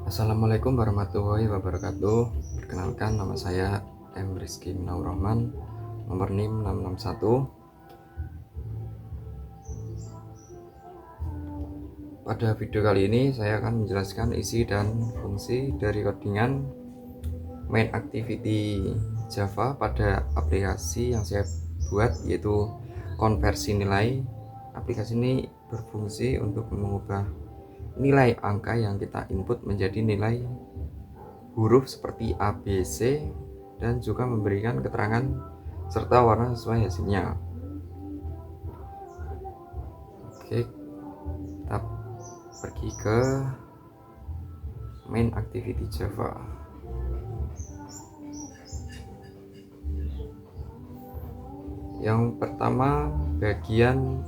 Assalamualaikum warahmatullahi wabarakatuh. Perkenalkan, nama saya M. Rizky Minaur Rahman, nomor NIM 661. Pada video kali ini saya akan menjelaskan isi dan fungsi dari codingan main activity Java pada aplikasi yang saya buat, yaitu konversi nilai. Aplikasi ini berfungsi untuk mengubah nilai angka yang kita input menjadi nilai huruf seperti A, B, C, dan juga memberikan keterangan serta warna sesuai hasilnya. Oke, kita pergi ke main activity Java. Yang pertama, bagian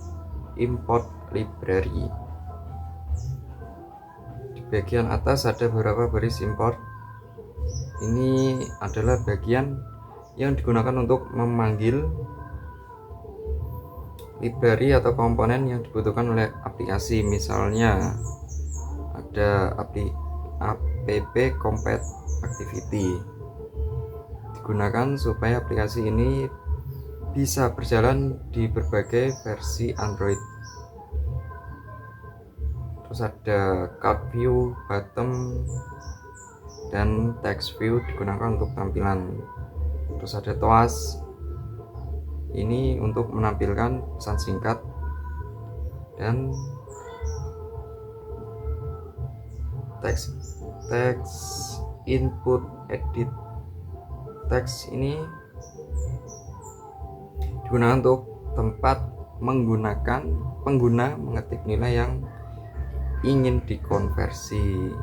import library. Di bagian atas ada beberapa baris import. Ini adalah bagian yang digunakan untuk memanggil library atau komponen yang dibutuhkan oleh aplikasi. Misalnya ada app compat activity, digunakan supaya aplikasi ini bisa berjalan di berbagai versi Android. Terus ada card view, bottom, dan text view digunakan untuk tampilan. Terus ada toas, ini untuk menampilkan pesan singkat, dan text input edit text ini digunakan untuk tempat pengguna mengetik nilai yang ingin dikonversi.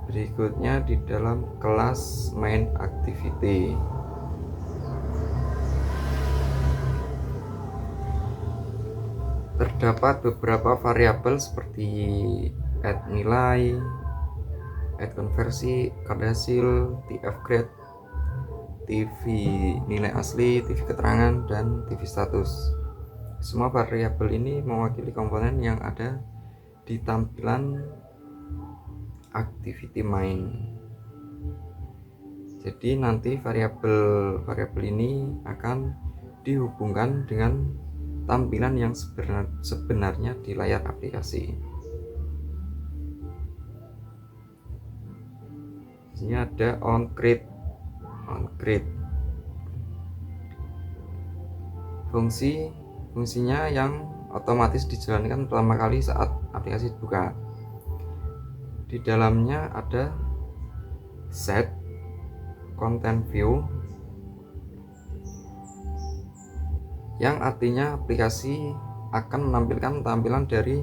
Berikutnya di dalam kelas main activity, terdapat beberapa variabel seperti add nilai, add konversi, card hasil, TF grade, TV nilai asli, TV keterangan, dan TV status. Semua variabel ini mewakili komponen yang ada di tampilan activity main. Jadi nanti variabel ini akan dihubungkan dengan tampilan yang sebenarnya di layar aplikasi. Ini ada onCreate. Fungsinya yang otomatis dijalankan pertama kali saat aplikasi dibuka. Di dalamnya ada set content view, yang artinya aplikasi akan menampilkan tampilan dari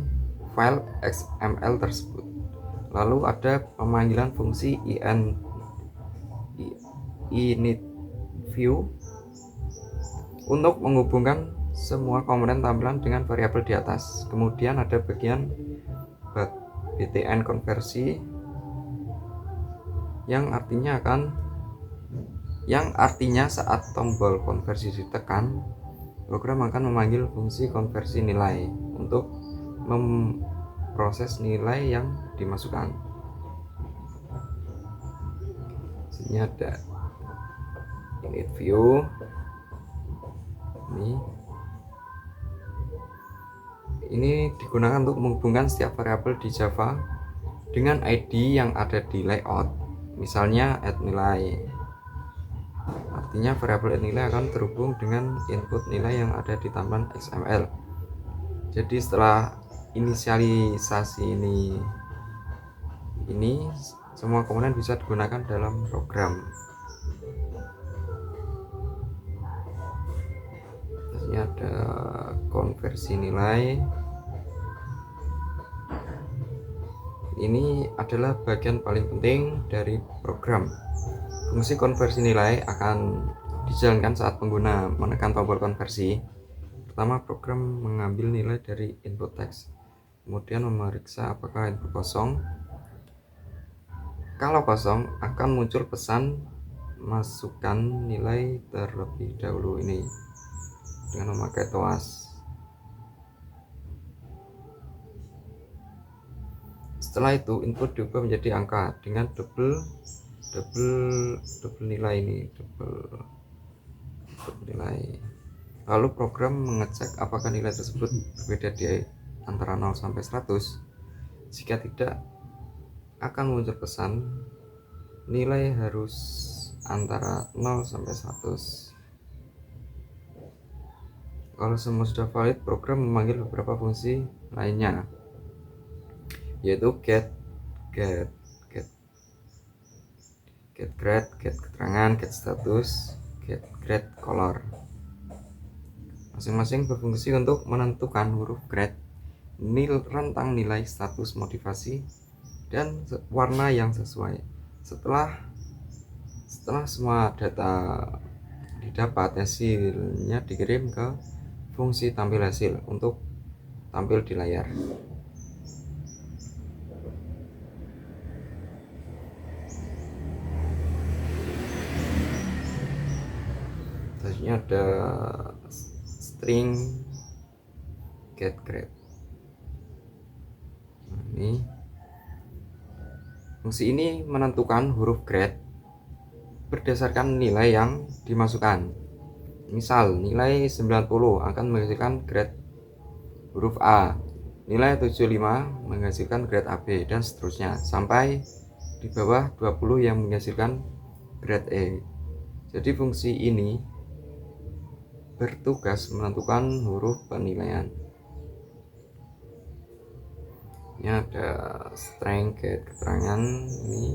file XML tersebut. Lalu ada pemanggilan fungsi init view untuk menghubungkan semua komponen tampilan dengan variabel di atas. Kemudian ada bagian btn konversi, yang artinya saat tombol konversi ditekan, program akan memanggil fungsi konversi nilai untuk memproses nilai yang dimasukkan. Sini ada init view. Ini digunakan untuk menghubungkan setiap variabel di Java dengan ID yang ada di layout. Misalnya add nilai, artinya variabel add nilai akan terhubung dengan input nilai yang ada di tampilan XML. Jadi setelah inisialisasi ini semua komponen bisa digunakan dalam program. Ini ada konversi nilai. Ini adalah bagian paling penting dari program. Fungsi konversi nilai akan dijalankan saat pengguna menekan tombol konversi. Pertama, program mengambil nilai dari input teks, kemudian memeriksa apakah input kosong. Kalau kosong, akan muncul pesan masukkan nilai terlebih dahulu ini dengan memakai toas. Setelah itu input diubah menjadi angka dengan double nilai ini, double nilai. Lalu program mengecek apakah nilai tersebut berbeda di antara 0 sampai 100. Jika tidak, akan muncul pesan nilai harus antara 0 sampai 100. Kalau semua sudah valid, program memanggil beberapa fungsi lainnya, yaitu get grade, get keterangan, get status, get grade color. Masing-masing berfungsi untuk menentukan huruf grade, rentang nilai, status, motivasi, dan warna yang sesuai. Setelah semua data didapat, hasilnya dikirim ke fungsi tampil hasil untuk tampil di layar. Selanjutnya ada string get grade. Ini fungsi ini menentukan huruf grade berdasarkan nilai yang dimasukkan. Misal nilai 90 akan menghasilkan grade huruf A, nilai 75 menghasilkan grade AB, dan seterusnya sampai di bawah 20 yang menghasilkan grade E. Jadi fungsi ini bertugas menentukan huruf penilaian. Ini ada string get keterangan. Ini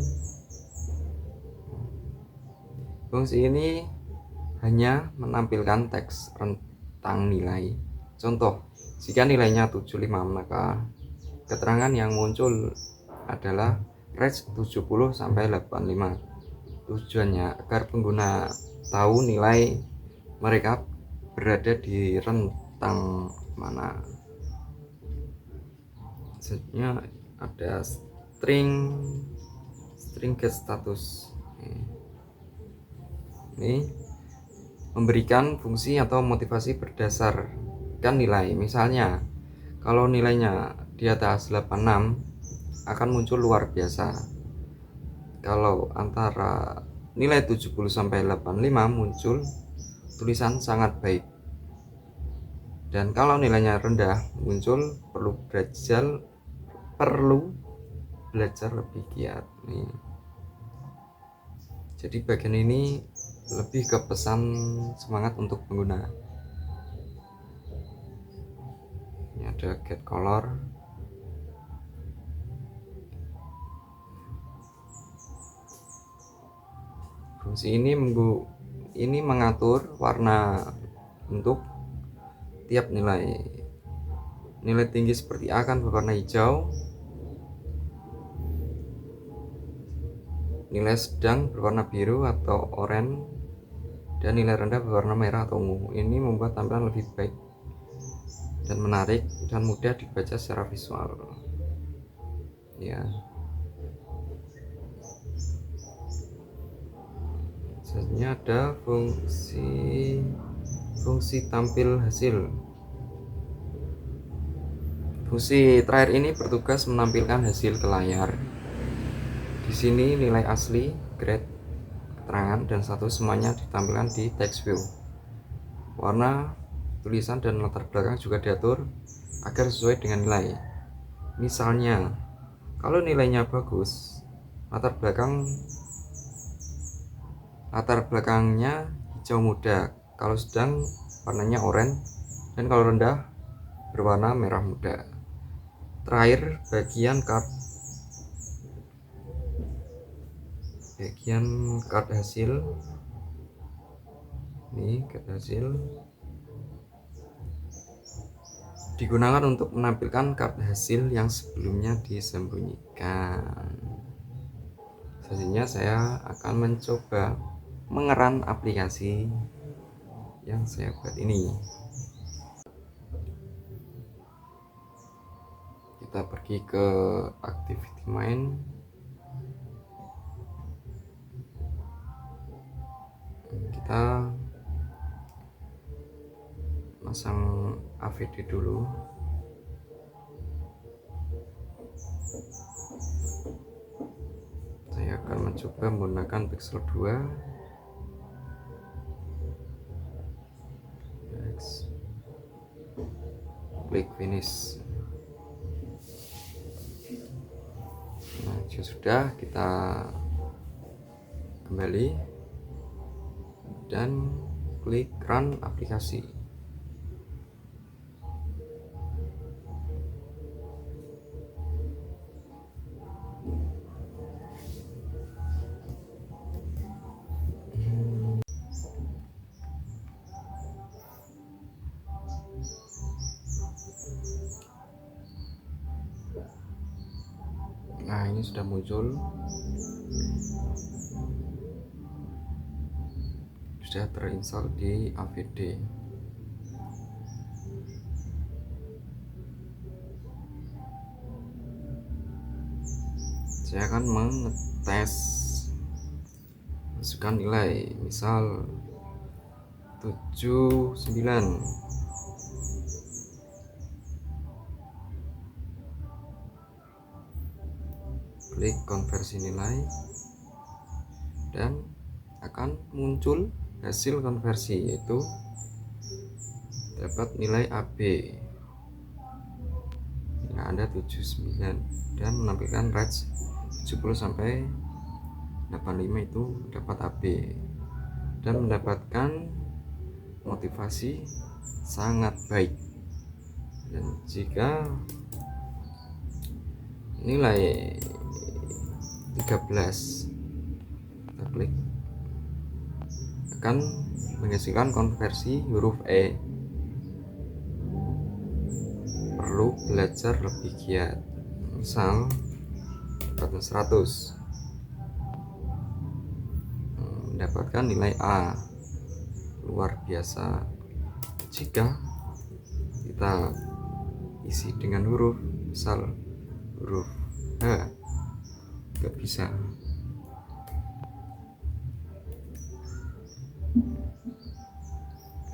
fungsi ini hanya menampilkan teks rentang nilai. Contoh, jika nilainya 75, maka keterangan yang muncul adalah range 70 sampai 85. Tujuannya agar pengguna tahu nilai mereka berada di rentang mana. Selanjutnya ada string get status. Ini memberikan fungsi atau motivasi berdasarkan nilai. Misalnya, kalau nilainya di atas 86 akan muncul luar biasa. Kalau antara nilai 70 sampai 85 muncul tulisan sangat baik. Dan kalau nilainya rendah muncul perlu belajar lebih giat. Nih. Jadi bagian ini lebih ke pesan semangat untuk pengguna. Ini ada get color. Fungsi ini mengatur warna untuk tiap nilai. Nilai tinggi seperti A akan berwarna hijau, nilai sedang berwarna biru atau oranye, dan nilai rendah berwarna merah atau ungu. Ini membuat tampilan lebih baik dan menarik dan mudah dibaca secara visual. Ya. Selanjutnya ada fungsi tampil hasil. Fungsi terakhir ini bertugas menampilkan hasil ke layar. Di sini nilai asli, grade, keterangan, dan status semuanya ditampilkan di text view. Warna, tulisan, dan latar belakang juga diatur agar sesuai dengan nilai. Misalnya, kalau nilainya bagus, latar belakangnya hijau muda, kalau sedang warnanya oranye, dan kalau rendah berwarna merah muda. Terakhir, bagian card hasil. Ini card hasil digunakan untuk menampilkan card hasil yang sebelumnya disembunyikan. Selanjutnya saya akan mencoba mengeran aplikasi yang saya buat ini. Kita pergi ke activity main. Kita pasang AVD dulu. akan mencoba menggunakan Pixel 2. Next. Klik finish. Nah, jika sudah, kita kembali dan klik run aplikasi. Nah, ini sudah muncul, sudah terinstall di AVD. Saya akan mengetes, masukkan nilai, misal 79. Klik konversi nilai dan akan muncul hasil konversi, yaitu dapat nilai AB. Nah, ada 79 dan menampilkan range 70 sampai 85 itu dapat AB dan mendapatkan motivasi sangat baik. Dan jika nilai 13 kita klik, akan menghasilkan konversi huruf E. Perlu belajar lebih giat, misal 100, mendapatkan nilai A, luar biasa. Jika kita isi dengan huruf, misal huruf H, nggak bisa.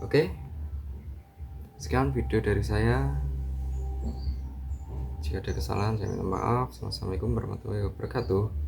Oke, sekian video dari saya. Jika ada kesalahan, saya minta maaf. Assalamualaikum warahmatullahi wabarakatuh.